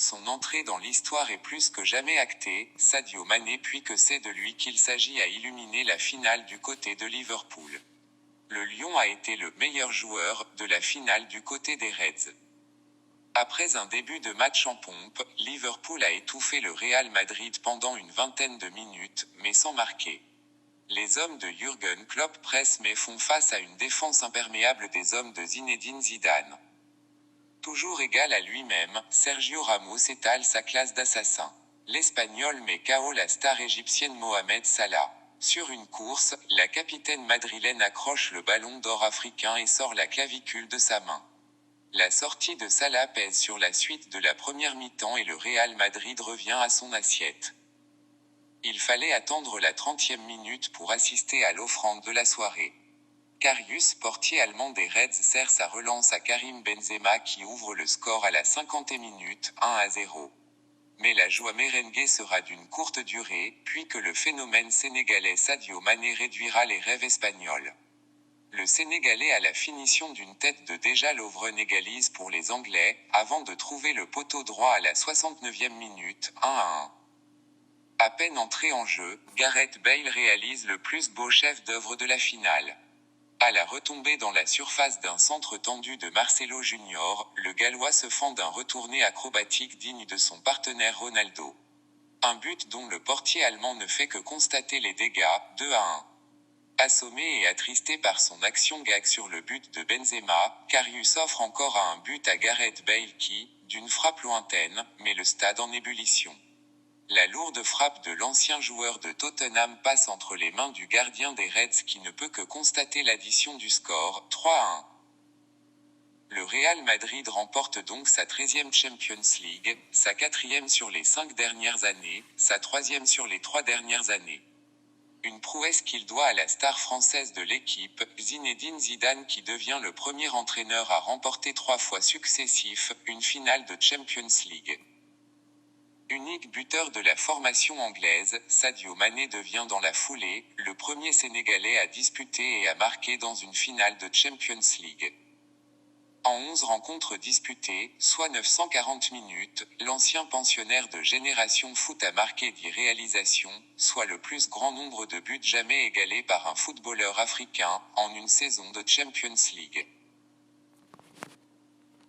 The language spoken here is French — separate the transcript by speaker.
Speaker 1: son entrée dans l'histoire est plus que jamais actée, Sadio Mané, puis que c'est de lui qu'il s'agit à illuminer la finale du côté de Liverpool. Le Lion a été le meilleur joueur de la finale du côté des Reds. Après un début de match en pompe, Liverpool a étouffé le Real Madrid pendant une vingtaine de minutes, mais sans marquer. Les hommes de Jürgen Klopp pressent mais font face à une défense imperméable des hommes de Zinedine Zidane. Toujours égal à lui-même, Sergio Ramos étale sa classe d'assassin. L'Espagnol met KO la star égyptienne Mohamed Salah. Sur une course, la capitaine madrilène accroche le ballon d'or africain et sort la clavicule de sa main. La sortie de Salah pèse sur la suite de la première mi-temps et le Real Madrid revient à son assiette. Il fallait attendre la 30e minute pour assister à l'offrande de la soirée. Karius, portier allemand des Reds, sert sa relance à Karim Benzema qui ouvre le score à la 50e minute, 1-0. Mais la joie merengue sera d'une courte durée, puis que le phénomène sénégalais Sadio Mané réduira les rêves espagnols. Le Sénégalais à la finition d'une tête de déjà Lovren égalise pour les Anglais, avant de trouver le poteau droit à la 69e minute, 1-1. À peine entré en jeu, Gareth Bale réalise le plus beau chef-d'œuvre de la finale. À la retombée dans la surface d'un centre tendu de Marcelo Junior, le Gallois se fend d'un retourné acrobatique digne de son partenaire Ronaldo. Un but dont le portier allemand ne fait que constater les dégâts, 2-1. Assommé et attristé par son action gag sur le but de Benzema, Karius offre encore un but à Gareth Bale qui, d'une frappe lointaine, met le stade en ébullition. La lourde frappe de l'ancien joueur de Tottenham passe entre les mains du gardien des Reds qui ne peut que constater l'addition du score, 3-1. Le Real Madrid remporte donc sa 13e Champions League, sa 4e sur les 5 dernières années, sa 3e sur les 3 dernières années. Une prouesse qu'il doit à la star française de l'équipe, Zinedine Zidane, qui devient le premier entraîneur à remporter 3 fois successifs une finale de Champions League. Unique buteur de la formation anglaise, Sadio Mané devient dans la foulée le premier Sénégalais à disputer et à marquer dans une finale de Champions League. En 11 rencontres disputées, soit 940 minutes, l'ancien pensionnaire de Génération Foot a marqué 10 réalisations, soit le plus grand nombre de buts jamais égalé par un footballeur africain, en une saison de Champions League.